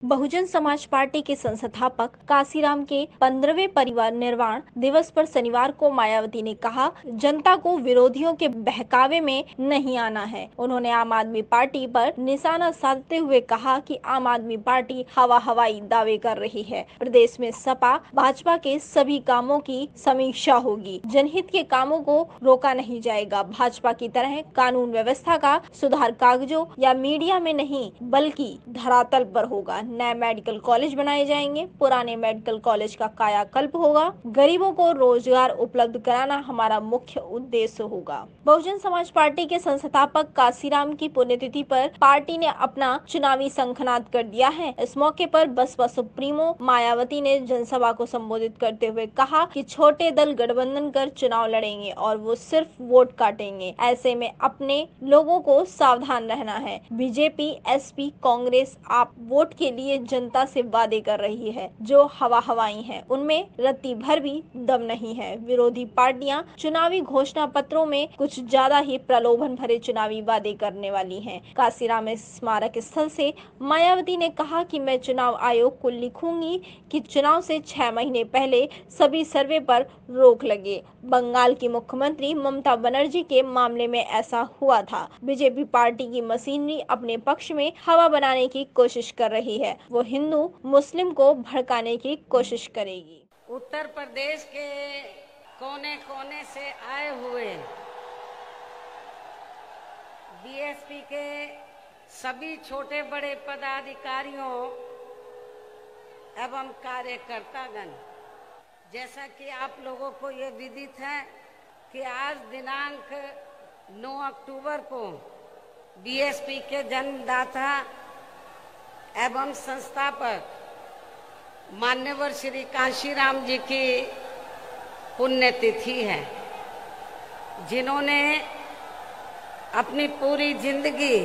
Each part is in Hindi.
बहुजन समाज पार्टी के संस्थापक काशीराम के 15वें परिवार निर्वाण दिवस पर शनिवार को मायावती ने कहा, जनता को विरोधियों के बहकावे में नहीं आना है। उन्होंने आम आदमी पार्टी पर निशाना साधते हुए कहा कि आम आदमी पार्टी हवाई दावे कर रही है। प्रदेश में सपा भाजपा के सभी कामों की समीक्षा होगी। जनहित के कामों को रोका नहीं जाएगा। भाजपा की तरह कानून व्यवस्था का सुधार कागजों या मीडिया में नहीं बल्कि धरातल पर होगा। नए मेडिकल कॉलेज बनाए जाएंगे। पुराने मेडिकल कॉलेज का कायाकल्प होगा। गरीबों को रोजगार उपलब्ध कराना हमारा मुख्य उद्देश्य होगा। बहुजन समाज पार्टी के संस्थापक काशीराम की पुण्यतिथि पर पार्टी ने अपना चुनावी शंखनाद कर दिया है। इस मौके पर बसपा सुप्रीमो मायावती ने जनसभा को संबोधित करते हुए कहा कि छोटे दल गठबंधन कर चुनाव लड़ेंगे और वो सिर्फ वोट काटेंगे। ऐसे में अपने लोगों को सावधान रहना है। बीजेपी, एसपी, कांग्रेस आप वोट के लिए जनता से वादे कर रही है जो हवाई हैं, उनमें रत्ती भर भी दम नहीं है। विरोधी पार्टियां चुनावी घोषणा पत्रों में कुछ ज्यादा ही प्रलोभन भरे चुनावी वादे करने वाली हैं। काशीराम स्मारक स्थल से मायावती ने कहा कि मैं चुनाव आयोग को लिखूंगी कि चुनाव से 6 महीने पहले सभी सर्वे पर रोक लगे। बंगाल की मुख्यमंत्री ममता बनर्जी के मामले में ऐसा हुआ था। बीजेपी पार्टी की मशीनरी अपने पक्ष में हवा बनाने की कोशिश कर रही है। वो हिंदू मुस्लिम को भड़काने की कोशिश करेगी। उत्तर प्रदेश के कोने कोने से आए हुए बीएसपी के सभी छोटे बड़े पदाधिकारियों एवं कार्यकर्तागण, जैसा कि आप लोगों को ये विदित है कि आज दिनांक 9 अक्टूबर को बीएसपी के जन्मदाता एवं संस्थापक मान्यवर श्री काशीराम जी की पुण्यतिथि है, जिन्होंने अपनी पूरी जिंदगी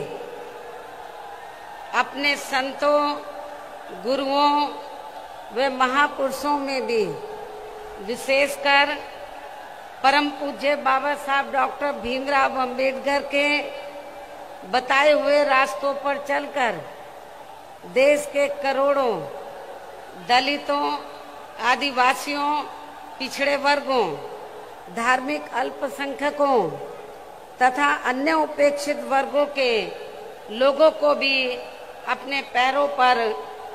अपने संतों, गुरुओं व महापुरुषों में भी विशेषकर परम पूज्य बाबा साहब डॉक्टर भीमराव अंबेडकर के बताए हुए रास्तों पर चलकर देश के करोड़ों दलितों, आदिवासियों, पिछड़े वर्गों, धार्मिक अल्पसंख्यकों तथा अन्य उपेक्षित वर्गों के लोगों को भी अपने पैरों पर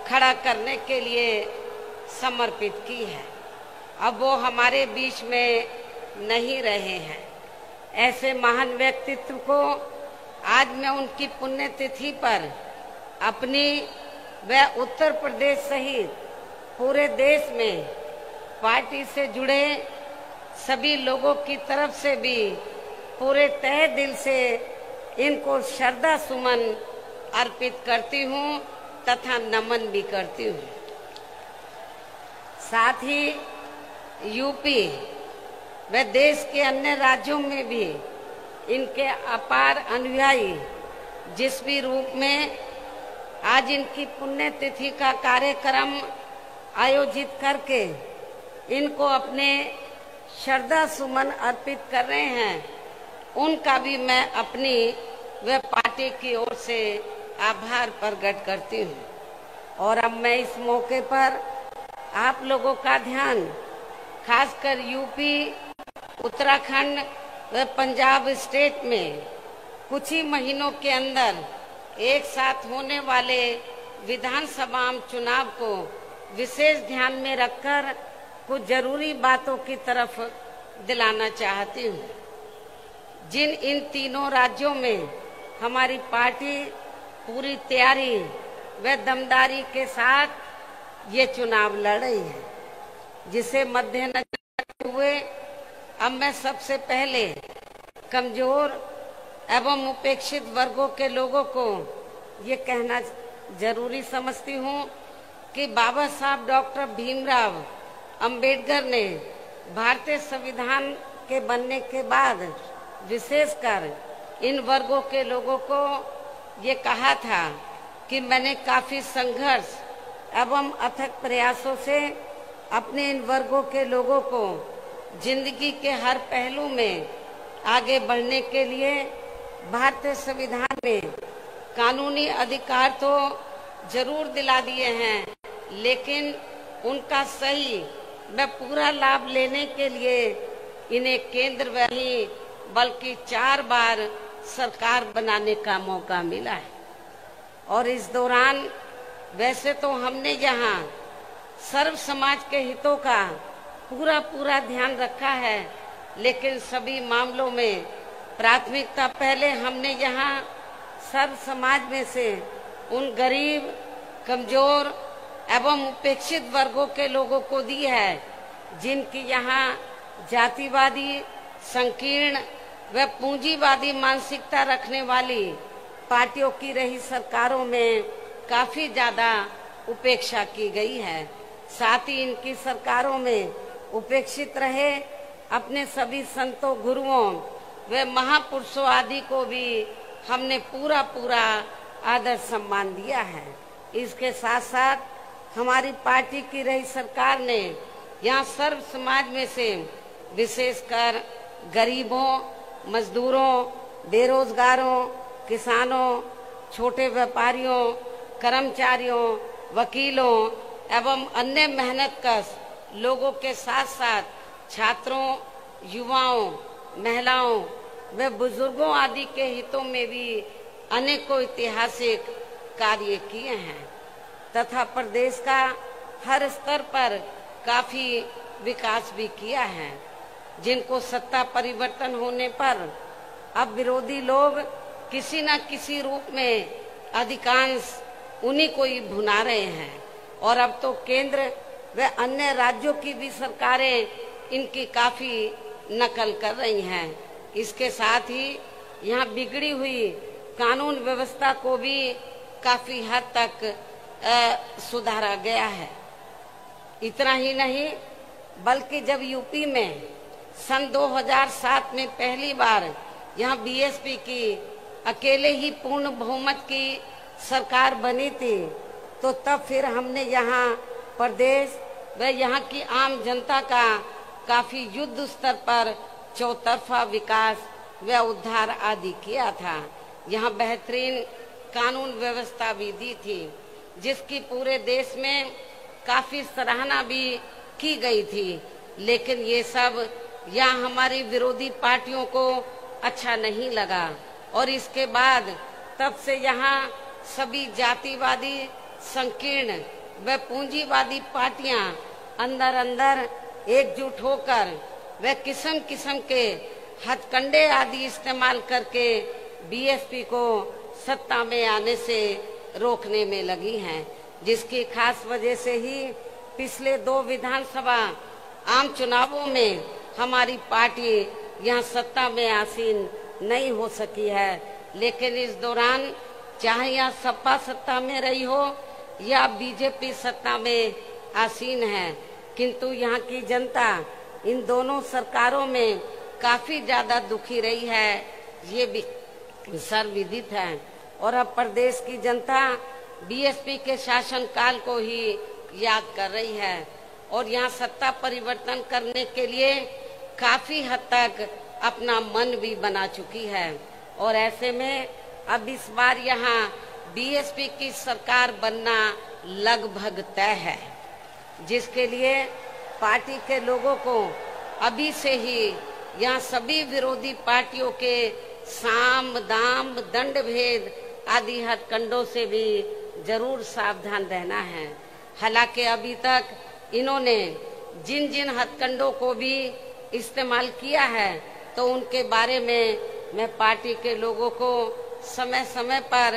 खड़ा करने के लिए समर्पित की है। अब वो हमारे बीच में नहीं रहे हैं। ऐसे महान व्यक्तित्व को आज मैं उनकी पुण्यतिथि पर अपनी व उत्तर प्रदेश सहित पूरे देश में पार्टी से जुड़े सभी लोगों की तरफ से भी पूरे तहे दिल से इनको श्रद्धा सुमन अर्पित करती हूँ तथा नमन भी करती हूँ। साथ ही यूपी व देश के अन्य राज्यों में भी इनके अपार अनुयायी जिस भी रूप में आज इनकी पुण्यतिथि का कार्यक्रम आयोजित करके इनको अपने श्रद्धा सुमन अर्पित कर रहे हैं, उनका भी मैं अपनी व पार्टी की ओर से आभार प्रकट करती हूँ। और अब मैं इस मौके पर आप लोगों का ध्यान खासकर यूपी, उत्तराखंड व पंजाब स्टेट में कुछ ही महीनों के अंदर एक साथ होने वाले विधानसभा चुनाव को विशेष ध्यान में रखकर कुछ जरूरी बातों की तरफ दिलाना चाहती हूँ। जिन इन तीनों राज्यों में हमारी पार्टी पूरी तैयारी व दमदारी के साथ ये चुनाव लड़ रही है, जिसे मद्देनजर रखते हुए अब मैं सबसे पहले कमजोर एवं उपेक्षित वर्गों के लोगों को ये कहना जरूरी समझती हूँ कि बाबा साहब डॉक्टर भीमराव अंबेडकर ने भारतीय संविधान के बनने के बाद विशेषकर इन वर्गों के लोगों को ये कहा था कि मैंने काफी संघर्ष एवं अथक प्रयासों से अपने इन वर्गों के लोगों को जिंदगी के हर पहलू में आगे बढ़ने के लिए भारतीय संविधान में कानूनी अधिकार तो जरूर दिला दिए हैं, लेकिन उनका सही व पूरा लाभ लेने के लिए इन्हें केंद्र में नहीं बल्कि 4 बार सरकार बनाने का मौका मिला है। और इस दौरान वैसे तो हमने यहाँ सर्व समाज के हितों का पूरा ध्यान रखा है, लेकिन सभी मामलों में प्राथमिकता पहले हमने यहाँ सर्व समाज में से उन गरीब, कमजोर एवं उपेक्षित वर्गों के लोगों को दी है, जिनकी यहाँ जातिवादी, संकीर्ण व पूंजीवादी मानसिकता रखने वाली पार्टियों की रही सरकारों में काफी ज्यादा उपेक्षा की गई है। साथ ही इनकी सरकारों में उपेक्षित रहे अपने सभी संतों, गुरुओं व महापुरुषों आदि को भी हमने पूरा आदर सम्मान दिया है। इसके साथ साथ हमारी पार्टी की रही सरकार ने यहाँ सर्व समाज में से विशेषकर गरीबों, मजदूरों, बेरोजगारों, किसानों, छोटे व्यापारियों, कर्मचारियों, वकीलों एवं अन्य मेहनतकश लोगों के साथ साथ छात्रों, युवाओं, महिलाओं व बुजुर्गों आदि के हितों में भी अनेकों ऐतिहासिक कार्य किए हैं तथा प्रदेश का हर स्तर पर काफी विकास भी किया है, जिनको सत्ता परिवर्तन होने पर अब विरोधी लोग किसी न किसी रूप में अधिकांश उन्हीं को ही भुना रहे हैं। और अब तो केंद्र व अन्य राज्यों की भी सरकारें इनकी काफी नकल कर रही हैं। इसके साथ ही यहाँ बिगड़ी हुई कानून व्यवस्था को भी काफी हद तक सुधारा गया है। इतना ही नहीं बल्कि जब यूपी में सन 2007 में पहली बार यहाँ बीएसपी की अकेले ही पूर्ण बहुमत की सरकार बनी थी, तो तब फिर हमने यहाँ प्रदेश व यहाँ की आम जनता का काफी युद्ध स्तर पर चौतरफा विकास व उद्धार आदि किया था। यहाँ बेहतरीन कानून व्यवस्था भी दी थी, जिसकी पूरे देश में काफी सराहना भी की गई थी। लेकिन ये सब यहाँ हमारी विरोधी पार्टियों को अच्छा नहीं लगा और इसके बाद तब से यहाँ सभी जातिवादी, संकीर्ण व पूंजीवादी पार्टियां अंदर एकजुट होकर व किस्म किस्म के हथकंडे आदि इस्तेमाल करके बीएसपी को सत्ता में आने से रोकने में लगी हैं, जिसकी खास वजह से ही पिछले 2 विधानसभा आम चुनावों में हमारी पार्टी यहाँ सत्ता में आसीन नहीं हो सकी है। लेकिन इस दौरान चाहे यहाँ सपा सत्ता में रही हो या बीजेपी सत्ता में आसीन है, किंतु यहाँ की जनता इन दोनों सरकारों में काफी ज्यादा दुखी रही है, ये भी सर्वविदित है। और अब प्रदेश की जनता बीएसपी के शासन काल को ही याद कर रही है और यहाँ सत्ता परिवर्तन करने के लिए काफी हद तक अपना मन भी बना चुकी है। और ऐसे में अब इस बार यहाँ बीएसपी की सरकार बनना लगभग तय है, जिसके लिए पार्टी के लोगों को अभी से ही यहाँ सभी विरोधी पार्टियों के साम दाम दंड भेद आदि हथकंडों से भी जरूर सावधान रहना है। हालांकि अभी तक इन्होंने जिन जिन हथकंडों को भी इस्तेमाल किया है तो उनके बारे में मैं पार्टी के लोगों को समय समय पर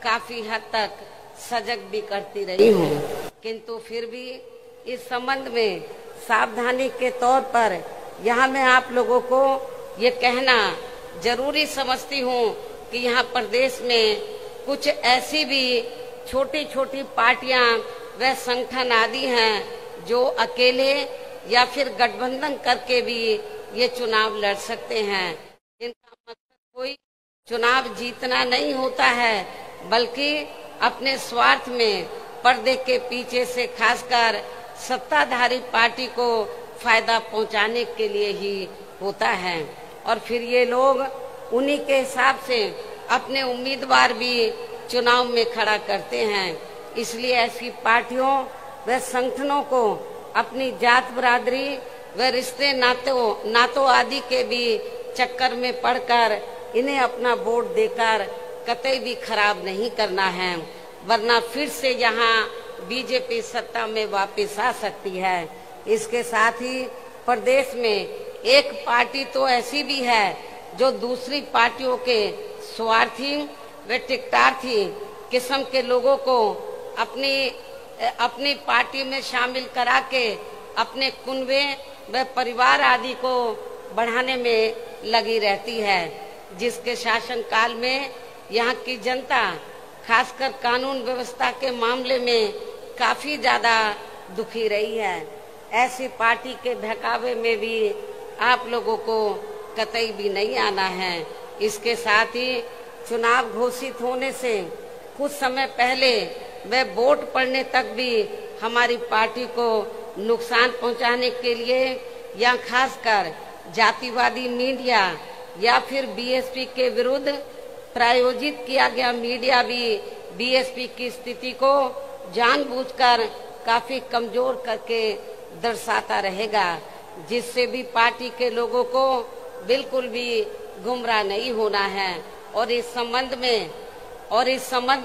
काफी हद तक सजग भी करती रही हूँ, किंतु फिर भी इस संबंध में सावधानी के तौर पर यहाँ मैं आप लोगों को ये कहना जरूरी समझती हूँ कि यहाँ प्रदेश में कुछ ऐसी भी छोटी छोटी पार्टियां व संगठन आदि हैं जो अकेले या फिर गठबंधन करके भी ये चुनाव लड़ सकते हैं। इनका मकसद कोई चुनाव जीतना नहीं होता है, बल्कि अपने स्वार्थ में पर्दे के पीछे से खासकर सत्ताधारी पार्टी को फायदा पहुंचाने के लिए ही होता है। और फिर ये लोग उन्हीं के हिसाब से अपने उम्मीदवार भी चुनाव में खड़ा करते हैं। इसलिए ऐसी पार्टियों व संगठनों को अपनी जात बरादरी व रिश्ते नातों आदि के भी चक्कर में पड़कर इन्हें अपना वोट देकर कतई भी खराब नहीं करना है, वरना फिर से यहाँ बीजेपी सत्ता में वापस आ सकती है। इसके साथ ही प्रदेश में एक पार्टी तो ऐसी भी है जो दूसरी पार्टियों के स्वार्थी व टिकटार्थी किस्म के लोगों को अपनी पार्टी में शामिल करा के अपने कुनबे व परिवार आदि को बढ़ाने में लगी रहती है, जिसके शासन काल में यहाँ की जनता खासकर कानून व्यवस्था के मामले में काफी ज्यादा दुखी रही है। ऐसी पार्टी के बहकावे में भी आप लोगों को कतई भी नहीं आना है। इसके साथ ही चुनाव घोषित होने से कुछ समय पहले वे वोट पड़ने तक भी हमारी पार्टी को नुकसान पहुंचाने के लिए या खासकर जातिवादी मीडिया या फिर बीएसपी के विरुद्ध प्रायोजित किया गया मीडिया भी बीएसपी की स्थिति को जानबूझकर काफी कमजोर करके दर्शाता रहेगा, जिससे भी पार्टी के लोगों को बिल्कुल भी गुमराह नहीं होना है। और इस संबंध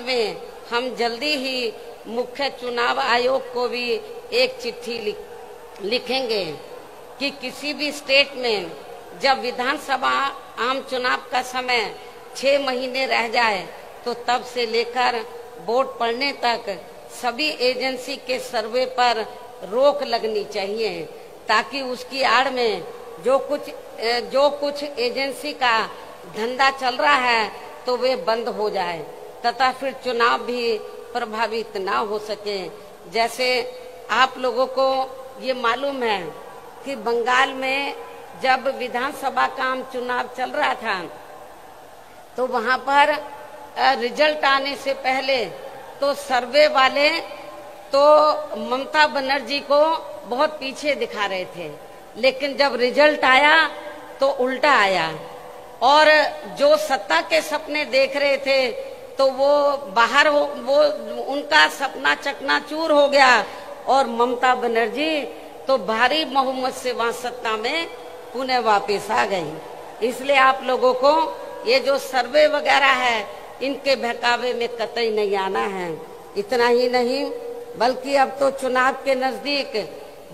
में हम जल्दी ही मुख्य चुनाव आयोग को भी एक चिट्ठी लिखेंगे कि किसी भी स्टेट में जब विधानसभा आम चुनाव का समय 6 महीने रह जाए तो तब से लेकर वोट पड़ने तक सभी एजेंसी के सर्वे पर रोक लगनी चाहिए, ताकि उसकी आड़ में जो कुछ एजेंसी का धंधा चल रहा है तो वे बंद हो जाए तथा फिर चुनाव भी प्रभावित ना हो सके। जैसे आप लोगों को ये मालूम है कि बंगाल में जब विधानसभा का आम चुनाव चल रहा था तो वहां पर रिजल्ट आने से पहले तो सर्वे वाले तो ममता बनर्जी को बहुत पीछे दिखा रहे थे, लेकिन जब रिजल्ट आया तो उल्टा आया और जो सत्ता के सपने देख रहे थे तो वो उनका सपना चकनाचूर हो गया और ममता बनर्जी तो भारी बहुमत से वहां सत्ता में पुनः वापस आ गई। इसलिए आप लोगों को ये जो सर्वे वगैरह है इनके बहकावे में कतई नहीं आना है। इतना ही नहीं बल्कि अब तो चुनाव के नजदीक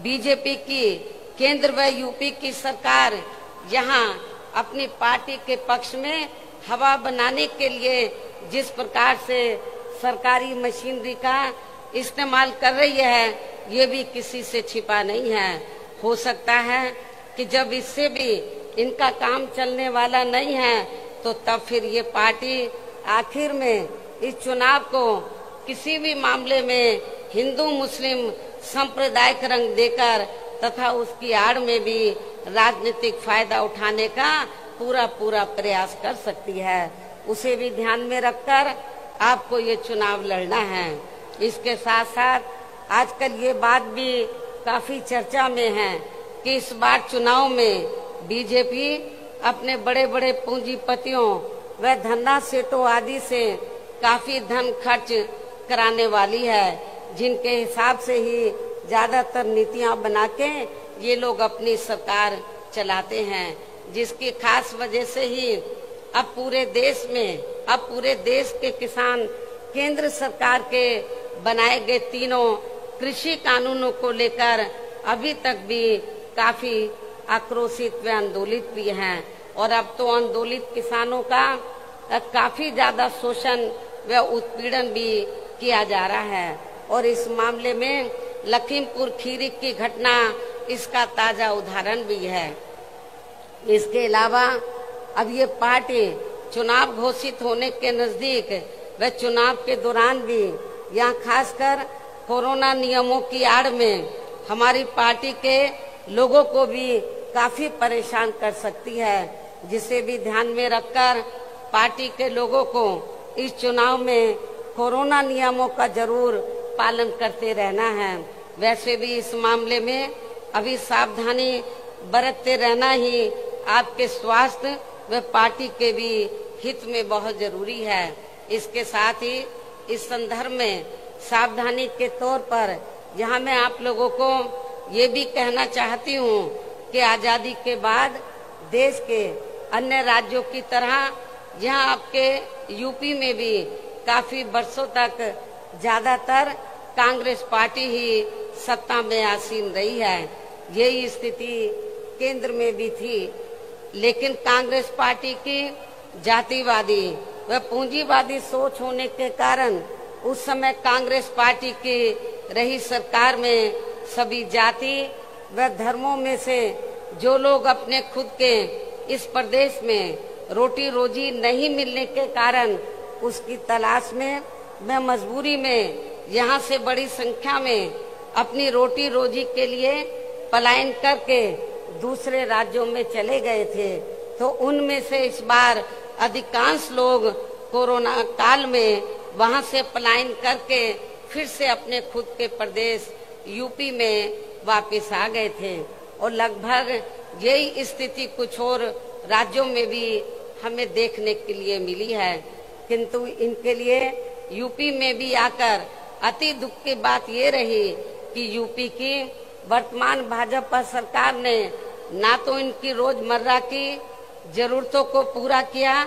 बीजेपी की केंद्र व यूपी की सरकार यहाँ अपनी पार्टी के पक्ष में हवा बनाने के लिए जिस प्रकार से सरकारी मशीनरी का इस्तेमाल कर रही है ये भी किसी से छिपा नहीं है। हो सकता है कि जब इससे भी इनका काम चलने वाला नहीं है तो तब फिर ये पार्टी आखिर में इस चुनाव को किसी भी मामले में हिंदू मुस्लिम सांप्रदायिक रंग देकर तथा उसकी आड़ में भी राजनीतिक फायदा उठाने का पूरा प्रयास कर सकती है। उसे भी ध्यान में रखकर आपको ये चुनाव लड़ना है। इसके साथ साथ आजकल ये बात भी काफी चर्चा में है कि इस बार चुनाव में बीजेपी अपने बड़े बड़े पूंजीपतियों व धंधा सेठों आदि से काफी धन खर्च कराने वाली है, जिनके हिसाब से ही ज्यादातर नीतियां बना के ये लोग अपनी सरकार चलाते हैं, जिसकी खास वजह से ही अब पूरे देश के किसान केंद्र सरकार के बनाए गए तीनों कृषि कानूनों को लेकर अभी तक भी काफी आक्रोशित व आंदोलित भी हैं। और अब तो आंदोलित किसानों का काफी ज्यादा शोषण व उत्पीड़न भी किया जा रहा है और इस मामले में लखीमपुर खीरी की घटना इसका ताजा उदाहरण भी है। इसके अलावा अब ये पार्टी चुनाव घोषित होने के नजदीक व चुनाव के दौरान भी यहाँ खासकर कोरोना नियमों की आड़ में हमारी पार्टी के लोगों को भी काफी परेशान कर सकती है, जिसे भी ध्यान में रखकर पार्टी के लोगों को इस चुनाव में कोरोना नियमों का जरूर पालन करते रहना है। वैसे भी इस मामले में अभी सावधानी बरतते रहना ही आपके स्वास्थ्य व पार्टी के भी हित में बहुत जरूरी है। इसके साथ ही इस संदर्भ में सावधानी के तौर पर यहाँ मैं आप लोगों को ये भी कहना चाहती हूँ कि आजादी के बाद देश के अन्य राज्यों की तरह यहाँ आपके यूपी में भी काफी वर्षों तक ज्यादातर कांग्रेस पार्टी ही सत्ता में आसीन रही है। यही स्थिति केंद्र में भी थी, लेकिन कांग्रेस पार्टी की जातिवादी व पूंजीवादी सोच होने के कारण उस समय कांग्रेस पार्टी की रही सरकार में सभी जाति व धर्मों में से जो लोग अपने खुद के इस प्रदेश में रोटी रोजी नहीं मिलने के कारण उसकी तलाश में व मजबूरी में यहाँ से बड़ी संख्या में अपनी रोटी रोजी के लिए पलायन करके दूसरे राज्यों में चले गए थे। तो उनमें से इस बार अधिकांश लोग कोरोना काल में वहां से पलायन करके फिर से अपने खुद के प्रदेश यूपी में वापस आ गए थे और लगभग यही स्थिति कुछ और राज्यों में भी हमें देखने के लिए मिली है। किंतु इनके लिए यूपी में भी आकर अति दुख की बात ये रही कि यूपी की वर्तमान भाजपा सरकार ने ना तो इनकी रोजमर्रा की जरूरतों को पूरा किया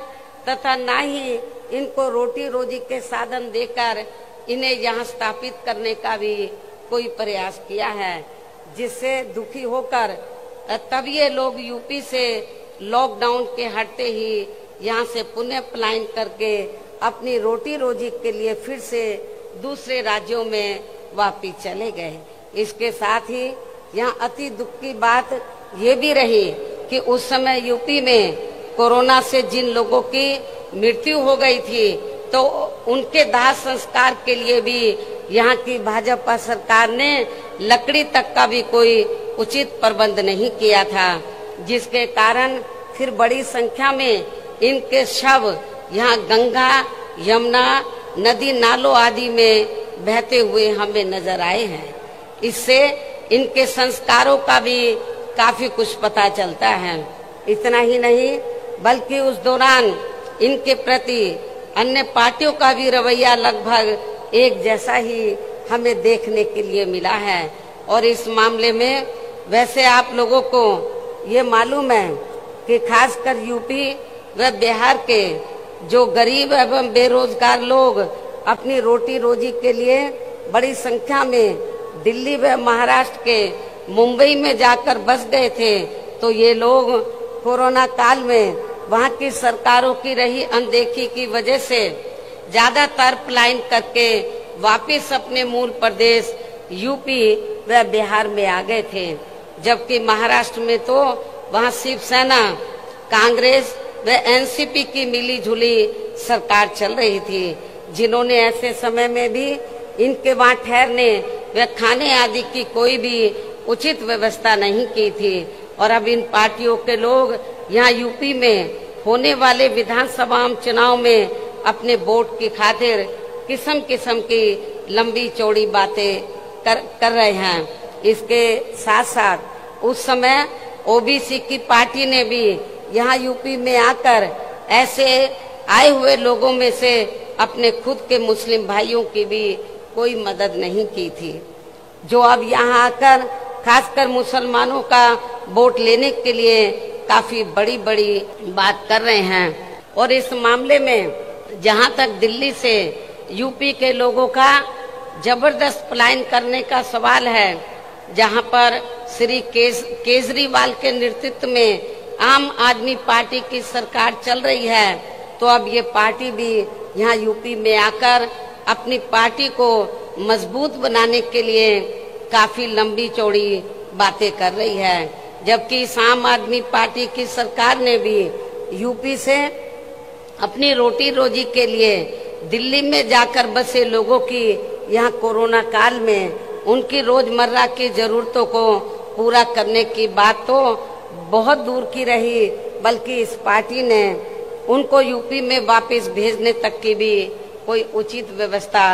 तथा ना ही इनको रोटी रोजी के साधन देकर इन्हें यहाँ स्थापित करने का भी कोई प्रयास किया है, जिससे दुखी होकर तब ये लोग यूपी से लॉकडाउन के हटते ही यहाँ से पुनः पलायन करके अपनी रोटी रोजी के लिए फिर से दूसरे राज्यों में वापिस चले गए। इसके साथ ही यहाँ अति दुख की बात ये भी रही कि उस समय यूपी में कोरोना से जिन लोगों की मृत्यु हो गई थी तो उनके दाह संस्कार के लिए भी यहाँ की भाजपा सरकार ने लकड़ी तक का भी कोई उचित प्रबंध नहीं किया था, जिसके कारण फिर बड़ी संख्या में इनके शव यहाँ गंगा यमुना नदी नालों आदि में बहते हुए हमें नजर आए हैं। इससे इनके संस्कारों का भी काफी कुछ पता चलता है। इतना ही नहीं बल्कि उस दौरान इनके प्रति अन्य पार्टियों का भी रवैया लगभग एक जैसा ही हमें देखने के लिए मिला है। और इस मामले में वैसे आप लोगों को ये मालूम है कि खासकर यूपी व बिहार के जो गरीब एवं बेरोजगार लोग अपनी रोटी रोजी के लिए बड़ी संख्या में दिल्ली व महाराष्ट्र के मुंबई में जाकर बस गए थे, तो ये लोग कोरोना काल में वहाँ की सरकारों की रही अनदेखी की वजह से ज्यादातर पलायन करके वापस अपने मूल प्रदेश यूपी व बिहार में आ गए थे। जबकि महाराष्ट्र में तो वहाँ शिवसेना कांग्रेस व एनसीपी की मिली जुली सरकार चल रही थी, जिन्होंने ऐसे समय में भी इनके वहाँ ठहरने व खाने आदि की कोई भी उचित व्यवस्था नहीं की थी। और अब इन पार्टियों के लोग यहाँ यूपी में होने वाले विधानसभा चुनाव में अपने वोट की खातिर किस्म किस्म की लंबी चौड़ी बातें कर रहे हैं। इसके साथ साथ उस समय ओबीसी की पार्टी ने भी यहाँ यूपी में आकर ऐसे आए हुए लोगों में से अपने खुद के मुस्लिम भाइयों की भी कोई मदद नहीं की थी, जो अब यहाँ आकर खासकर मुसलमानों का वोट लेने के लिए काफी बड़ी बड़ी बात कर रहे हैं। और इस मामले में जहाँ तक दिल्ली से यूपी के लोगों का जबरदस्त पलायन करने का सवाल है, जहाँ पर श्री केजरीवाल के नेतृत्व में आम आदमी पार्टी की सरकार चल रही है, तो अब ये पार्टी भी यहाँ यूपी में आकर अपनी पार्टी को मजबूत बनाने के लिए काफी लंबी चौड़ी बातें कर रही है। जबकि इस आम आदमी पार्टी की सरकार ने भी यूपी से अपनी रोटी रोजी के लिए दिल्ली में जाकर बसे लोगों की यहाँ कोरोना काल में उनकी रोजमर्रा की जरूरतों को पूरा करने की बात तो बहुत दूर की रही, बल्कि इस पार्टी ने उनको यूपी में वापस भेजने तक की भी कोई उचित व्यवस्था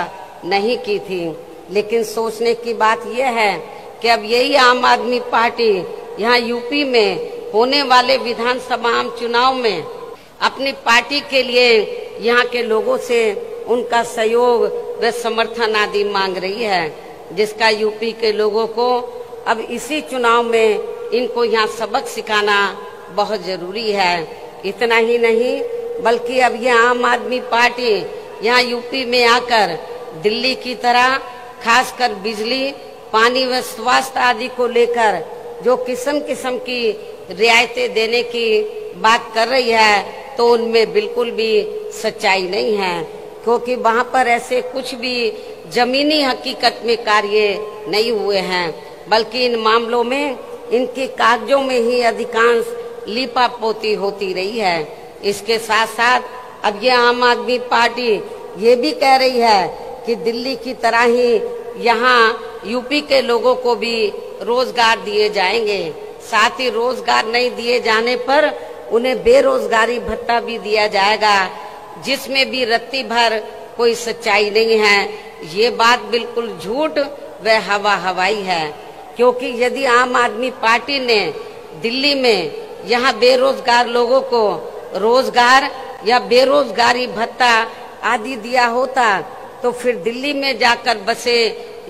नहीं की थी। लेकिन सोचने की बात यह है कि अब यही आम आदमी पार्टी यहाँ यूपी में होने वाले विधानसभा चुनाव में अपनी पार्टी के लिए यहाँ के लोगों से उनका सहयोग व समर्थन आदि मांग रही है, जिसका यूपी के लोगों को अब इसी चुनाव में इनको यहाँ सबक सिखाना बहुत जरूरी है। इतना ही नहीं बल्कि अब ये आम आदमी पार्टी यहाँ यूपी में आकर दिल्ली की तरह खासकर बिजली, पानी व स्वास्थ्य आदि को लेकर जो किस्म किस्म की रियायतें देने की बात कर रही है, तो उनमें बिल्कुल भी सच्चाई नहीं है, क्योंकि वहाँ पर ऐसे कुछ भी जमीनी हकीकत में कार्य नहीं हुए हैं, बल्कि इन मामलों में इनके कागजों में ही अधिकांश लीपापोती होती रही है। इसके साथ साथ अब ये आम आदमी पार्टी ये भी कह रही है कि दिल्ली की तरह ही यहाँ यूपी के लोगों को भी रोजगार दिए जाएंगे। साथ ही रोजगार नहीं दिए जाने पर उन्हें बेरोजगारी भत्ता भी दिया जाएगा, जिसमें भी रत्ती भर कोई सच्चाई नहीं है। ये बात बिल्कुल झूठ व हवा हवाई है, क्योंकि यदि आम आदमी पार्टी ने दिल्ली में यहाँ बेरोजगार लोगों को रोजगार या बेरोजगारी भत्ता आदि दिया होता, तो फिर दिल्ली में जाकर बसे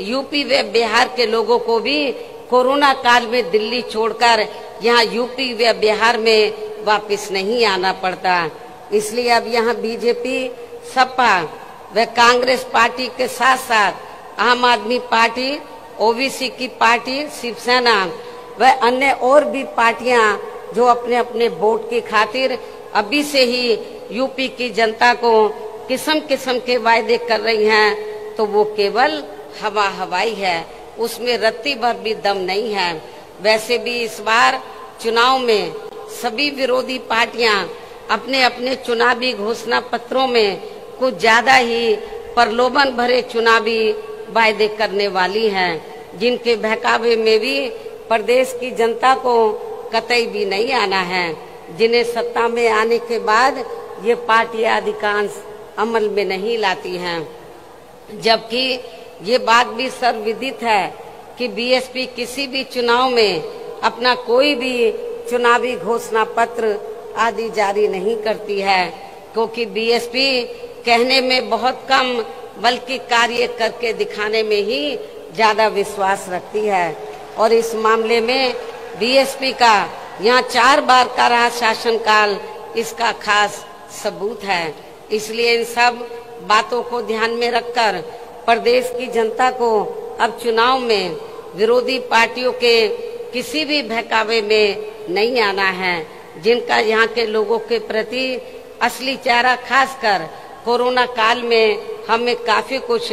यूपी व बिहार के लोगों को भी कोरोना काल में दिल्ली छोड़कर यहाँ यूपी व बिहार में वापस नहीं आना पड़ता। इसलिए अब यहाँ बीजेपी, सपा व कांग्रेस पार्टी के साथ साथ आम आदमी पार्टी, ओबीसी की पार्टी, शिवसेना व अन्य और भी पार्टियां जो अपने अपने वोट की खातिर अभी से ही यूपी की जनता को किस्म किस्म के वायदे कर रही हैं, तो वो केवल हवा हवाई है, उसमें रत्ती भर भी दम नहीं है। वैसे भी इस बार चुनाव में सभी विरोधी पार्टियां अपने अपने चुनावी घोषणा पत्रों में कुछ ज्यादा ही प्रलोभन भरे चुनावी वायदे करने वाली हैं, जिनके बहकावे में भी प्रदेश की जनता को कतई भी नहीं आना है, जिन्हें सत्ता में आने के बाद ये पार्टियां अधिकांश अमल में नहीं लाती हैं। जबकि ये बात भी सर्वविदित है कि बीएसपी किसी भी चुनाव में अपना कोई भी चुनावी घोषणा पत्र आदि जारी नहीं करती है, क्योंकि बीएसपी कहने में बहुत कम बल्कि कार्य करके दिखाने में ही ज्यादा विश्वास रखती है। और इस मामले में बीएसपी का यहाँ 4 बार का रहा शासनकाल इसका खास सबूत है। इसलिए इन सब बातों को ध्यान में रखकर प्रदेश की जनता को अब चुनाव में विरोधी पार्टियों के किसी भी बहकावे में नहीं आना है, जिनका यहाँ के लोगों के प्रति असली चेहरा खासकर कोरोना काल में हमें काफी कुछ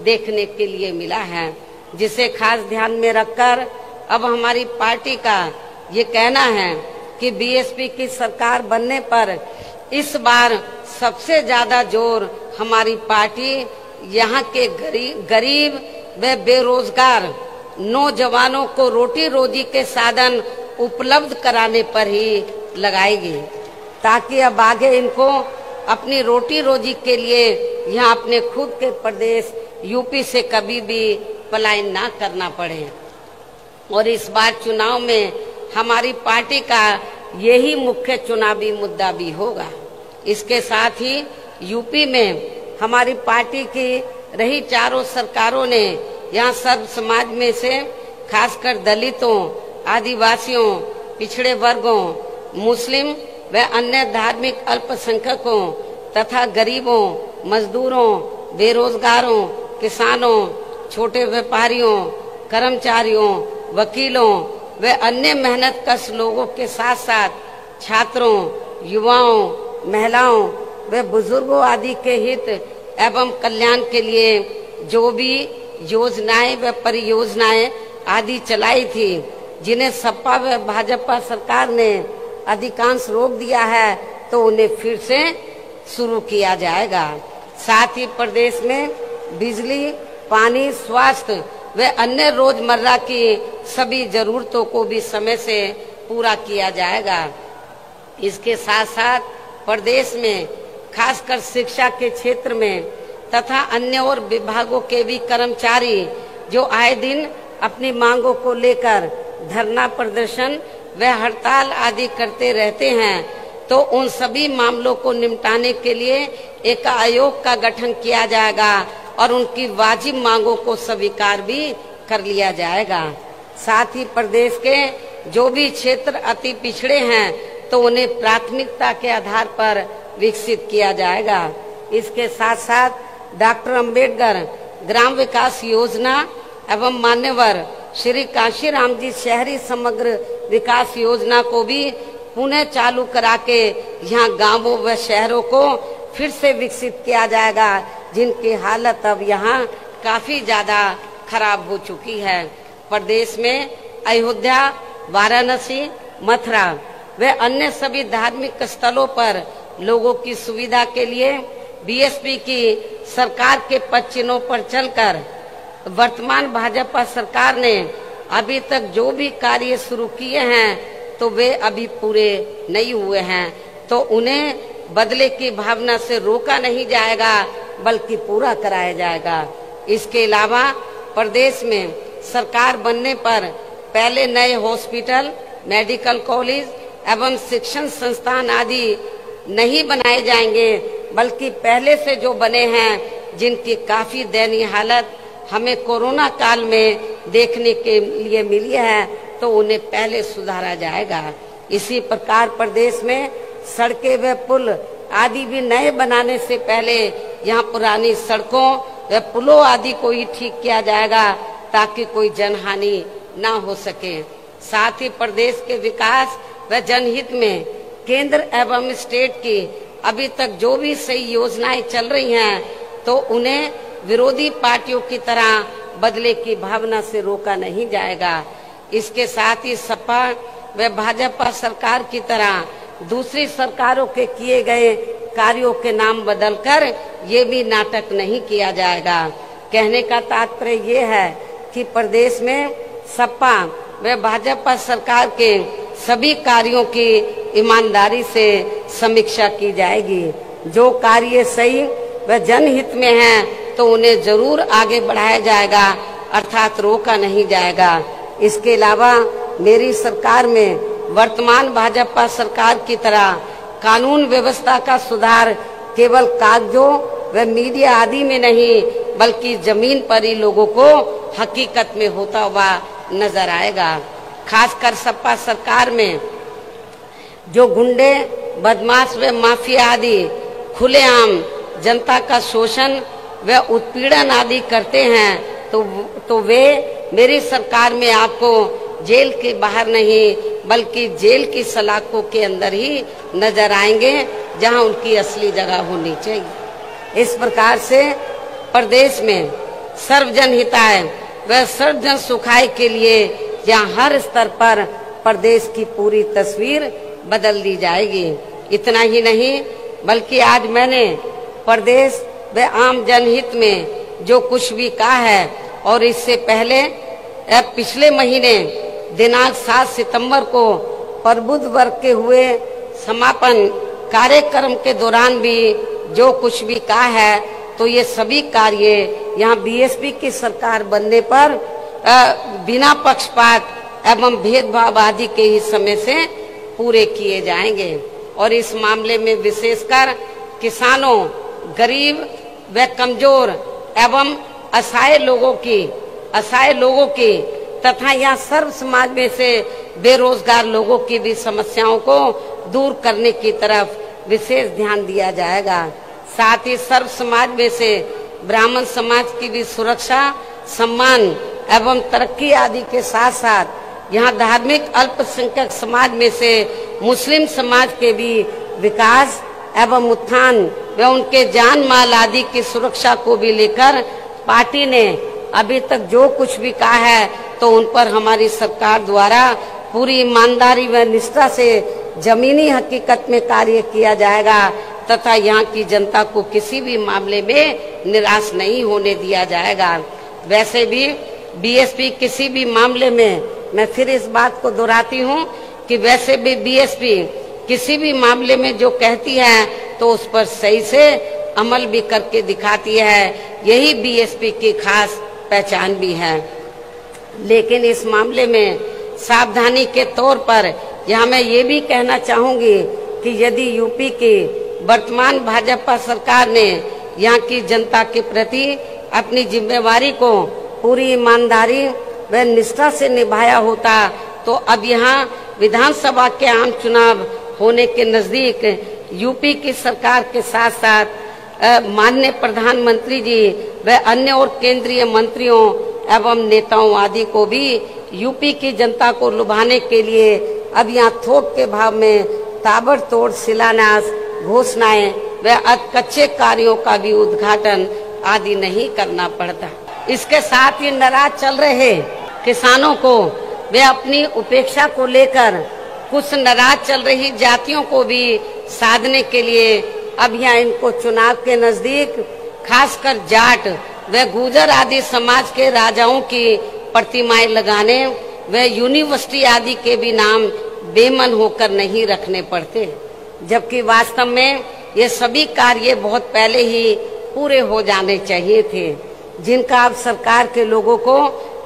देखने के लिए मिला है, जिसे खास ध्यान में रखकर अब हमारी पार्टी का ये कहना है कि बीएसपी की सरकार बनने पर इस बार सबसे ज्यादा जोर हमारी पार्टी यहाँ के गरीब व बेरोजगार नौजवानों को रोटी रोजी के साधन उपलब्ध कराने पर ही लगाएगी, ताकि अब आगे इनको अपनी रोटी रोजी के लिए यहाँ अपने खुद के प्रदेश यूपी से कभी भी पलायन ना करना पड़े। और इस बार चुनाव में हमारी पार्टी का यही मुख्य चुनावी मुद्दा भी होगा। इसके साथ ही यूपी में हमारी पार्टी की रही चारों सरकारों ने यहाँ सर्व समाज में से खासकर दलितों, आदिवासियों, पिछड़े वर्गों, मुस्लिम व अन्य धार्मिक अल्पसंख्यकों तथा गरीबों, मजदूरों, बेरोजगारों, किसानों, छोटे व्यापारियों, कर्मचारियों, वकीलों व अन्य मेहनतकश लोगों के साथ साथ छात्रों, युवाओं, महिलाओं व बुजुर्गों आदि के हित एवं कल्याण के लिए जो भी योजनाएं व परियोजनाएं आदि चलाई थी, जिन्हें सपा व भाजपा सरकार ने अधिकांश रोक दिया है, तो उन्हें फिर से शुरू किया जाएगा। साथ ही प्रदेश में बिजली, पानी, स्वास्थ्य व अन्य रोजमर्रा की सभी जरूरतों को भी समय से पूरा किया जाएगा। इसके साथ साथ प्रदेश में खासकर शिक्षा के क्षेत्र में तथा अन्य और विभागों के भी कर्मचारी जो आए दिन अपनी मांगों को लेकर धरना प्रदर्शन व हड़ताल आदि करते रहते हैं, तो उन सभी मामलों को निपटाने के लिए एक आयोग का गठन किया जाएगा और उनकी वाजिब मांगों को स्वीकार भी कर लिया जाएगा। साथ ही प्रदेश के जो भी क्षेत्र अति पिछड़े हैं तो उन्हें प्राथमिकता के आधार पर विकसित किया जाएगा। इसके साथ साथ डॉक्टर अंबेडकर ग्राम विकास योजना एवं मान्यवर श्री कांशीराम जी शहरी समग्र विकास योजना को भी पुनः चालू करा के यहाँ गांवों व शहरों को फिर से विकसित किया जाएगा, जिनकी हालत अब यहाँ काफी ज्यादा खराब हो चुकी है। प्रदेश में अयोध्या, वाराणसी, मथुरा व अन्य सभी धार्मिक स्थलों पर लोगों की सुविधा के लिए बीएसपी की सरकार के पद चिन्हों पर चलकर वर्तमान भाजपा सरकार ने अभी तक जो भी कार्य शुरू किए हैं तो वे अभी पूरे नहीं हुए हैं, तो उन्हें बदले की भावना से रोका नहीं जाएगा बल्कि पूरा कराया जाएगा। इसके अलावा प्रदेश में सरकार बनने पर पहले नए हॉस्पिटल, मेडिकल कॉलेज एवं शिक्षण संस्थान आदि नहीं बनाए जाएंगे, बल्कि पहले से जो बने हैं जिनकी काफी दयनीय हालत हमें कोरोना काल में देखने के लिए मिली है तो उन्हें पहले सुधारा जाएगा। इसी प्रकार प्रदेश में सड़कें व पुल आदि भी नए बनाने से पहले यहाँ पुरानी सड़कों व पुलों आदि को ही ठीक किया जाएगा ताकि कोई जनहानि न हो सके। साथ ही प्रदेश के विकास व जनहित में केंद्र एवं स्टेट की अभी तक जो भी सही योजनाएं चल रही हैं तो उन्हें विरोधी पार्टियों की तरह बदले की भावना से रोका नहीं जाएगा। इसके साथ ही सपा व भाजपा सरकार की तरह दूसरी सरकारों के किए गए कार्यों के नाम बदलकर ये भी नाटक नहीं किया जाएगा। कहने का तात्पर्य ये है कि प्रदेश में सपा व भाजपा सरकार के सभी कार्यों की ईमानदारी से समीक्षा की जाएगी। जो कार्य सही व जनहित में हैं तो उन्हें जरूर आगे बढ़ाया जाएगा, अर्थात रोका नहीं जाएगा। इसके अलावा मेरी सरकार में वर्तमान भाजपा सरकार की तरह कानून व्यवस्था का सुधार केवल कागजों व मीडिया आदि में नहीं बल्कि जमीन पर ही लोगों को हकीकत में होता हुआ नजर आएगा। खासकर सपा सरकार में जो गुंडे, बदमाश व माफिया आदि खुलेआम जनता का शोषण व उत्पीड़न आदि करते हैं तो वे मेरी सरकार में आपको जेल के बाहर नहीं बल्कि जेल की सलाखों के अंदर ही नजर आएंगे, जहां उनकी असली जगह होनी चाहिए। इस प्रकार से प्रदेश में सर्वजन हिताय व सर्वजन सुखाय के लिए यहाँ हर स्तर पर प्रदेश की पूरी तस्वीर बदल दी जाएगी। इतना ही नहीं बल्कि आज मैंने प्रदेश व आम जनहित में जो कुछ भी कहा है और इससे पहले पिछले महीने दिनांक 7 सितंबर को प्रबुद्ध वर्ग के हुए समापन कार्यक्रम के दौरान भी जो कुछ भी कहा है तो ये सभी कार्य यहाँ बीएसपी की सरकार बनने पर बिना पक्षपात एवं भेदभाव आदि के ही समय से पूरे किए जाएंगे। और इस मामले में विशेषकर किसानों, गरीब व कमजोर एवं असहाय लोगों की तथा यहाँ सर्व समाज में से बेरोजगार लोगों की भी समस्याओं को दूर करने की तरफ विशेष ध्यान दिया जाएगा। साथ ही सर्व समाज में से ब्राह्मण समाज की भी सुरक्षा, सम्मान एवं तरक्की आदि के साथ साथ यहाँ धार्मिक अल्पसंख्यक समाज में से मुस्लिम समाज के भी विकास एवं उत्थान व उनके जान माल आदि की सुरक्षा को भी लेकर पार्टी ने अभी तक जो कुछ भी कहा है तो उन पर हमारी सरकार द्वारा पूरी ईमानदारी व निष्ठा से जमीनी हकीकत में कार्य किया जाएगा तथा यहाँ की जनता को किसी भी मामले में निराश नहीं होने दिया जाएगा। वैसे भी बीएसपी किसी भी मामले में, मैं फिर इस बात को दोहराती हूँ कि वैसे भी बीएसपी किसी भी मामले में जो कहती है तो उस पर सही से अमल भी करके दिखाती है। यही बीएसपी की खास पहचान भी है। लेकिन इस मामले में सावधानी के तौर पर यहाँ मैं ये भी कहना चाहूंगी कि यदि यूपी की वर्तमान भाजपा सरकार ने यहाँ की जनता के प्रति अपनी जिम्मेवारी को पूरी ईमानदारी व निष्ठा से निभाया होता तो अब यहाँ विधानसभा के आम चुनाव होने के नजदीक यूपी की सरकार के साथ साथ माननीय प्रधानमंत्री जी व अन्य और केंद्रीय मंत्रियों एवं नेताओं आदि को भी यूपी की जनता को लुभाने के लिए अब यहाँ थोक के भाव में ताबड़तोड़ शिलान्यास, घोषणाएं व कच्चे कार्यों का भी उद्घाटन आदि नहीं करना पड़ता। इसके साथ ही नाराज चल रहे किसानों को वे अपनी उपेक्षा को लेकर कुछ नाराज चल रही जातियों को भी साधने के लिए अब यहाँ इनको चुनाव के नजदीक खासकर जाट व गुर्जर आदि समाज के राजाओं की प्रतिमाएं लगाने व यूनिवर्सिटी आदि के भी नाम बेमन होकर नहीं रखने पड़ते, जबकि वास्तव में ये सभी कार्य बहुत पहले ही पूरे हो जाने चाहिए थे, जिनका अब सरकार के लोगों को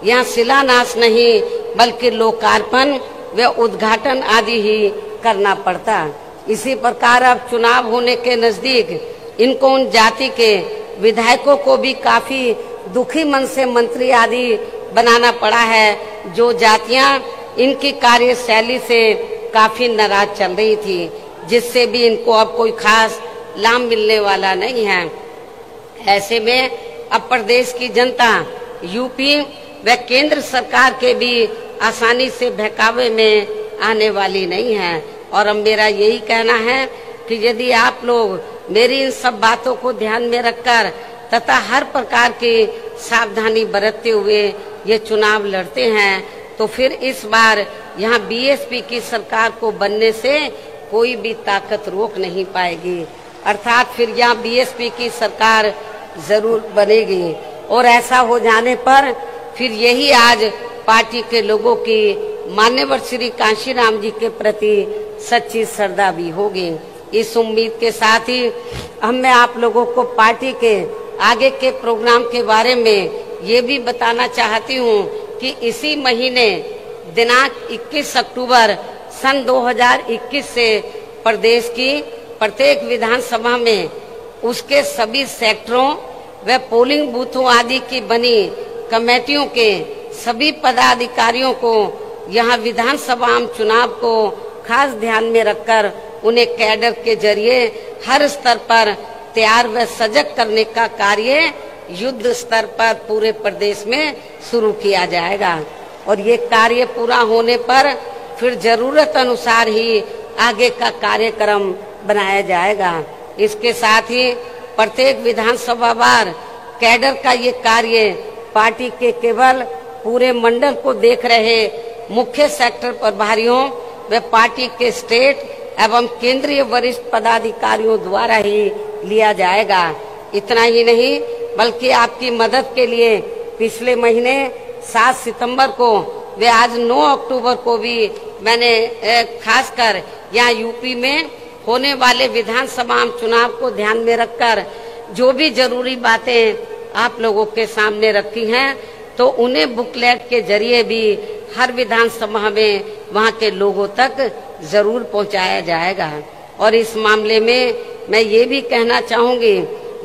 यहाँ शिलान्यास नहीं बल्कि लोकार्पण व उद्घाटन आदि ही करना पड़ता। इसी प्रकार अब चुनाव होने के नजदीक इनको उन जाति के विधायकों को भी काफी दुखी मन से मंत्री आदि बनाना पड़ा है, जो जातियां इनकी कार्यशैली से काफी नाराज चल रही थी, जिससे भी इनको अब कोई खास लाभ मिलने वाला नहीं है। ऐसे में अब प्रदेश की जनता यूपी व केंद्र सरकार के भी आसानी से बहकावे में आने वाली नहीं है। और अब मेरा यही कहना है कि यदि आप लोग मेरी इन सब बातों को ध्यान में रखकर तथा हर प्रकार की सावधानी बरतते हुए ये चुनाव लड़ते हैं तो फिर इस बार यहाँ बीएसपी की सरकार को बनने से कोई भी ताकत रोक नहीं पाएगी, अर्थात फिर यहाँ बीएसपी की सरकार जरूर बनेगी। और ऐसा हो जाने पर फिर यही आज पार्टी के लोगों की मान्यवर श्री कांशीराम जी के प्रति सच्ची श्रद्धा भी होगी। इस उम्मीद के साथ ही मैं आप लोगों को पार्टी के आगे के प्रोग्राम के बारे में ये भी बताना चाहती हूँ कि इसी महीने दिनांक 21 अक्टूबर सन 2021 से प्रदेश की प्रत्येक विधानसभा में उसके सभी सेक्टरों व पोलिंग बूथों आदि की बनी कमेटियों के सभी पदाधिकारियों को यहाँ विधानसभा आम चुनाव को खास ध्यान में रखकर उन्हें कैडर के जरिए हर स्तर पर तैयार व सजग करने का कार्य युद्ध स्तर पर पूरे प्रदेश में शुरू किया जाएगा। और ये कार्य पूरा होने पर फिर जरूरत अनुसार ही आगे का कार्यक्रम बनाया जाएगा। इसके साथ ही प्रत्येक विधानसभा वार कैडर का ये कार्य पार्टी के केवल पूरे मंडल को देख रहे मुख्य सेक्टर प्रभारियों व पार्टी के स्टेट एवं केंद्रीय वरिष्ठ पदाधिकारियों द्वारा ही लिया जाएगा। इतना ही नहीं बल्कि आपकी मदद के लिए पिछले महीने 7 सितंबर को वे आज 9 अक्टूबर को भी मैंने खासकर यहाँ यूपी में होने वाले विधानसभा चुनाव को ध्यान में रखकर जो भी जरूरी बातें आप लोगों के सामने रखी हैं तो उन्हें बुकलेट के जरिए भी हर विधानसभा में वहाँ के लोगों तक जरूर पहुँचाया जाएगा। और इस मामले में मैं ये भी कहना चाहूंगी,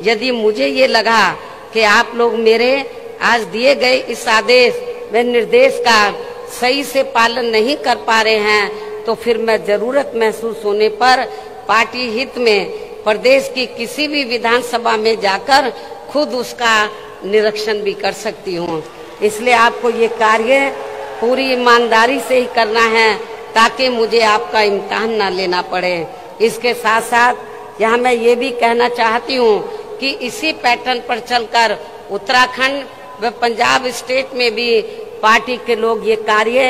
यदि मुझे ये लगा कि आप लोग मेरे आज दिए गए इस आदेश व निर्देश का सही से पालन नहीं कर पा रहे हैं तो फिर मैं जरूरत महसूस होने पर पार्टी हित में प्रदेश की किसी भी विधानसभा में जाकर खुद उसका निरीक्षण भी कर सकती हूँ। इसलिए आपको ये कार्य पूरी ईमानदारी से ही करना है ताकि मुझे आपका इम्तिहान ना लेना पड़े। इसके साथ साथ यहाँ मैं ये भी कहना चाहती हूँ कि इसी पैटर्न पर चलकर उत्तराखंड व पंजाब स्टेट में भी पार्टी के लोग ये कार्य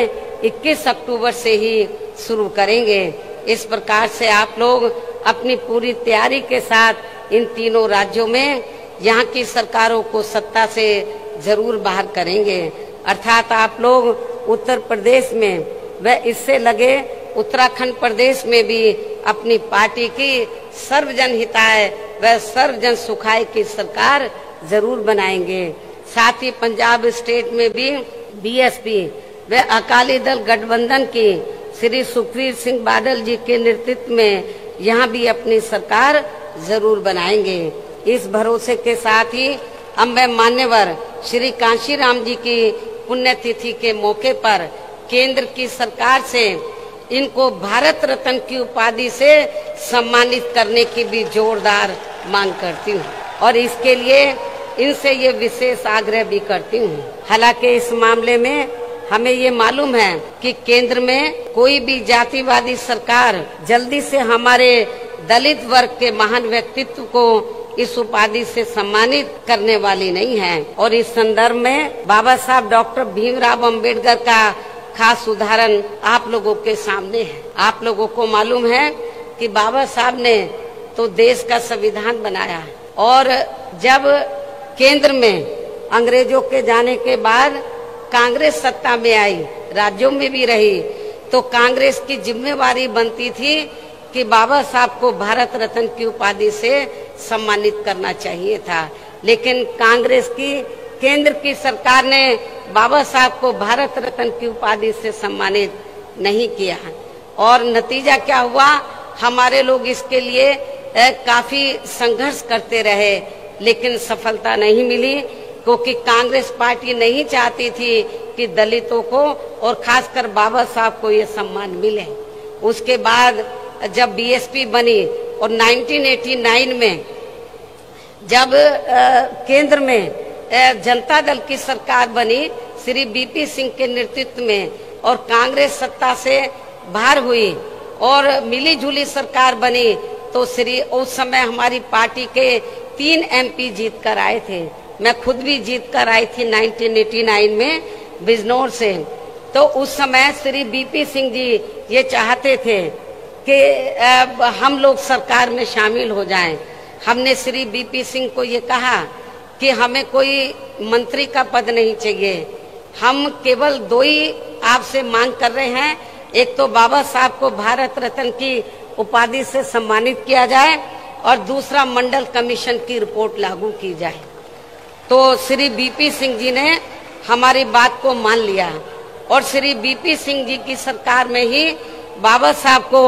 21 अक्टूबर से ही शुरू करेंगे। इस प्रकार से आप लोग अपनी पूरी तैयारी के साथ इन तीनों राज्यों में यहाँ की सरकारों को सत्ता से जरूर बाहर करेंगे। अर्थात आप लोग उत्तर प्रदेश में व इससे लगे उत्तराखंड प्रदेश में भी अपनी पार्टी की सर्वजन हिताय व सर्वजन सुखाय की सरकार जरूर बनाएंगे। साथ ही पंजाब स्टेट में भी बीएसपी व अकाली दल गठबंधन की श्री सुखबीर सिंह बादल जी के नेतृत्व में यहाँ भी अपनी सरकार जरूर बनाएंगे। इस भरोसे के साथ ही अब मैं मान्यवर श्री कांशीराम जी की पुण्यतिथि के मौके पर केंद्र की सरकार से इनको भारत रत्न की उपाधि से सम्मानित करने की भी जोरदार मांग करती हूँ और इसके लिए इनसे ये विशेष आग्रह भी करती हूँ। हालांकि इस मामले में हमें ये मालूम है कि केंद्र में कोई भी जातिवादी सरकार जल्दी से हमारे दलित वर्ग के महान व्यक्तित्व को इस उपाधि से सम्मानित करने वाली नहीं है और इस संदर्भ में बाबा साहब डॉक्टर भीमराव अंबेडकर का खास उदाहरण आप लोगों के सामने है। आप लोगों को मालूम है कि बाबा साहब ने तो देश का संविधान बनाया और जब केंद्र में अंग्रेजों के जाने के बाद कांग्रेस सत्ता में आई, राज्यों में भी रही, तो कांग्रेस की जिम्मेवारी बनती थी कि बाबा साहब को भारत रत्न की उपाधि से सम्मानित करना चाहिए था। लेकिन कांग्रेस की केंद्र की सरकार ने बाबा साहब को भारत रत्न की उपाधि से सम्मानित नहीं किया और नतीजा क्या हुआ, हमारे लोग इसके लिए काफी संघर्ष करते रहे लेकिन सफलता नहीं मिली क्योंकि कांग्रेस पार्टी नहीं चाहती थी कि दलितों को और खासकर बाबा साहब को ये सम्मान मिले। उसके बाद जब बीएसपी बनी और 1989 में जब केंद्र में जनता दल की सरकार बनी श्री बीपी सिंह के नेतृत्व में और कांग्रेस सत्ता से बाहर हुई और मिली जुली सरकार बनी तो उस समय हमारी पार्टी के 3 एमपी जीत कर आए थे। मैं खुद भी जीत कर आई थी 1989 में बिजनौर से। तो उस समय श्री बीपी सिंह जी ये चाहते थे कि हम लोग सरकार में शामिल हो जाएं। हमने श्री बीपी सिंह को ये कहा कि हमें कोई मंत्री का पद नहीं चाहिए, हम केवल 2 ही आपसे मांग कर रहे हैं, एक तो बाबा साहब को भारत रत्न की उपाधि से सम्मानित किया जाए और दूसरा मंडल कमीशन की रिपोर्ट लागू की जाए। तो श्री बीपी सिंह जी ने हमारी बात को मान लिया और श्री बीपी सिंह जी की सरकार में ही बाबा साहब को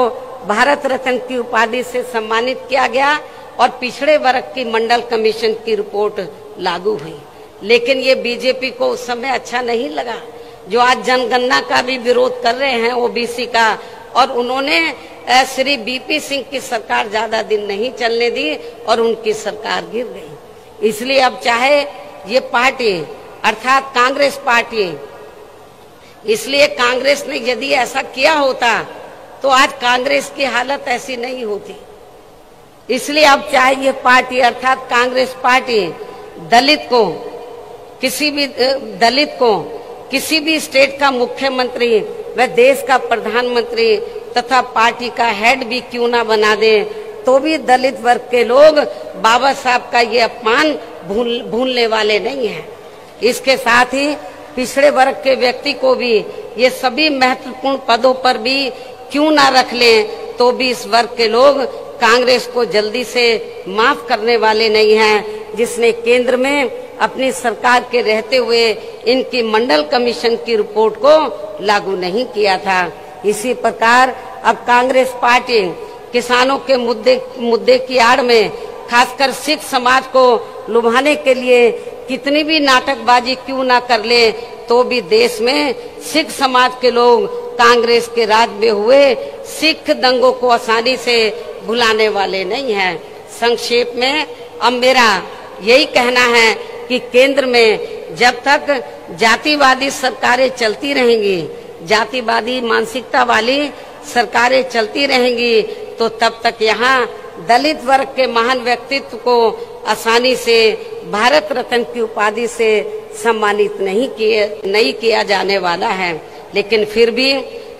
भारत रत्न की उपाधि से सम्मानित किया गया और पिछड़े वर्ग की मंडल कमीशन की रिपोर्ट लागू हुई। लेकिन ये बीजेपी को उस समय अच्छा नहीं लगा, जो आज जनगणना का भी विरोध कर रहे हैं ओबीसी का, और उन्होंने श्री बीपी सिंह की सरकार ज्यादा दिन नहीं चलने दी और उनकी सरकार गिर गई। इसलिए अब चाहे ये पार्टी अर्थात कांग्रेस पार्टी, इसलिए कांग्रेस ने यदि ऐसा किया होता तो आज कांग्रेस की हालत ऐसी नहीं होती। इसलिए अब चाहे ये पार्टी अर्थात कांग्रेस पार्टी दलित को किसी भी स्टेट का मुख्यमंत्री व देश का प्रधानमंत्री तथा पार्टी का हेड भी क्यों ना बना दे तो भी दलित वर्ग के लोग बाबा साहब का ये अपमान भूलने वाले नहीं हैं। इसके साथ ही पिछड़े वर्ग के व्यक्ति को भी ये सभी महत्वपूर्ण पदों पर भी क्यों ना रख लें तो भी इस वर्ग के लोग कांग्रेस को जल्दी से माफ करने वाले नहीं हैं, जिसने केंद्र में अपनी सरकार के रहते हुए इनकी मंडल कमीशन की रिपोर्ट को लागू नहीं किया था। इसी प्रकार अब कांग्रेस पार्टी किसानों के मुद्दे की आड़ में खासकर सिख समाज को लुभाने के लिए कितनी भी नाटकबाजी क्यों ना कर ले तो भी देश में सिख समाज के लोग कांग्रेस के राज में हुए सिख दंगों को आसानी से भुलाने वाले नहीं हैं। संक्षेप में अब मेरा यही कहना है कि केंद्र में जब तक जातिवादी सरकारें चलती रहेंगी, जातिवादी मानसिकता वाली सरकारें चलती रहेंगी तो तब तक यहाँ दलित वर्ग के महान व्यक्तित्व को आसानी से भारत रत्न की उपाधि से सम्मानित नहीं किया जाने वाला है। लेकिन फिर भी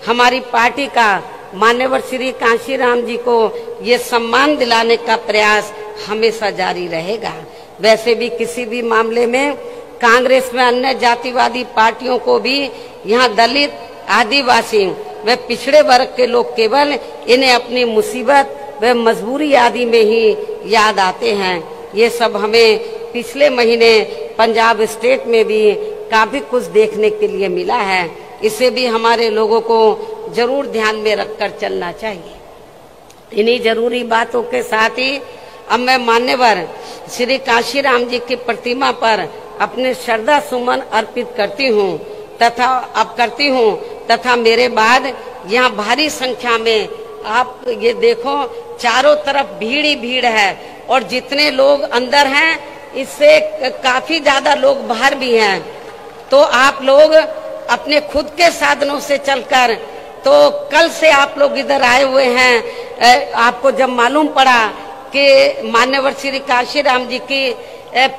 हमारी पार्टी का मान्यवर श्री कांशीराम जी को ये सम्मान दिलाने का प्रयास हमेशा जारी रहेगा। वैसे भी किसी भी मामले में कांग्रेस में अन्य जातिवादी पार्टियों को भी यहाँ दलित, आदिवासी व पिछड़े वर्ग के लोग केवल इन्हें अपनी मुसीबत व मजबूरी आदि में ही याद आते हैं। ये सब हमें पिछले महीने पंजाब स्टेट में भी काफी कुछ देखने के लिए मिला है। इसे भी हमारे लोगों को जरूर ध्यान में रखकर चलना चाहिए। इन्हीं जरूरी बातों के साथ ही अब मैं मान्यवर श्री कांशीराम जी की प्रतिमा पर अपने श्रद्धा सुमन अर्पित करती हूँ तथा मेरे बाद यहाँ भारी संख्या में आप ये देखो चारों तरफ भीड़ ही भीड़ है और जितने लोग अंदर हैं इससे काफी ज्यादा लोग बाहर भी हैं। तो आप लोग अपने खुद के साधनों से चलकर, तो कल से आप लोग इधर आए हुए हैं। आपको जब मालूम पड़ा कि मान्यवर श्री कांशीराम जी की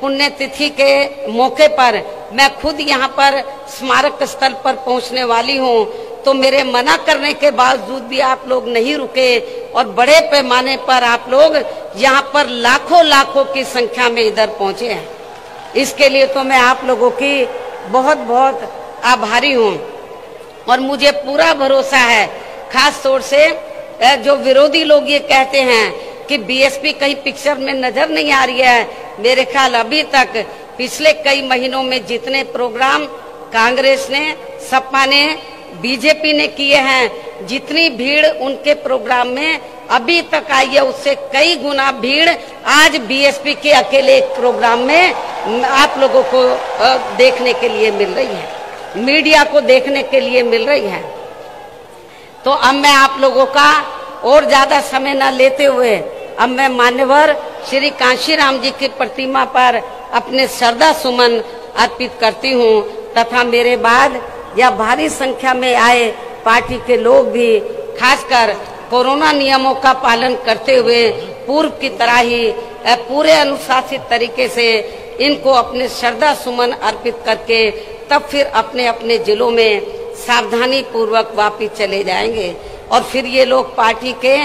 पुण्यतिथि के मौके पर मैं खुद यहाँ पर स्मारक स्थल पर पहुँचने वाली हूँ, तो मेरे मना करने के बावजूद भी आप लोग नहीं रुके और बड़े पैमाने पर आप लोग यहाँ पर लाखों की संख्या में इधर पहुँचे हैं। इसके लिए तो मैं आप लोगों की बहुत बहुत आभारी हूँ और मुझे पूरा भरोसा है, खास तौर से जो विरोधी लोग ये कहते हैं कि बीएसपी कहीं पिक्चर में नजर नहीं आ रही है। मेरे ख्याल अभी तक पिछले कई महीनों में जितने प्रोग्राम कांग्रेस ने, सपा ने, बीजेपी ने किए हैं, जितनी भीड़ उनके प्रोग्राम में अभी तक आई है उससे कई गुना भीड़ आज बीएसपी के अकेले एक प्रोग्राम में आप लोगों को देखने के लिए मिल रही है, मीडिया को देखने के लिए मिल रही है। तो अब मैं आप लोगों का और ज्यादा समय न लेते हुए अब मैं मान्यवर श्री कांशीराम जी की प्रतिमा पर अपने श्रद्धा सुमन अर्पित करती हूँ तथा मेरे बाद यह भारी संख्या में आए पार्टी के लोग भी खासकर कोरोना नियमों का पालन करते हुए पूर्व की तरह ही पूरे अनुशासित तरीके से इनको अपने श्रद्धा सुमन अर्पित करके तब फिर अपने अपने जिलों में सावधानी पूर्वक वापिस चले जाएंगे और फिर ये लोग पार्टी के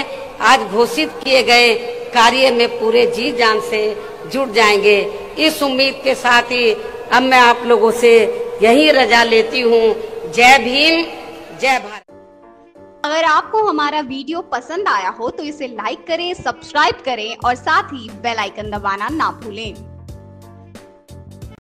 आज घोषित किए गए कार्य में पूरे जी जान से जुट जाएंगे। इस उम्मीद के साथ ही अब मैं आप लोगों से यही रजा लेती हूँ। जय भीम, जय भारत। अगर आपको हमारा वीडियो पसंद आया हो तो इसे लाइक करें, सब्सक्राइब करें और साथ ही बेल आइकन दबाना ना भूलें।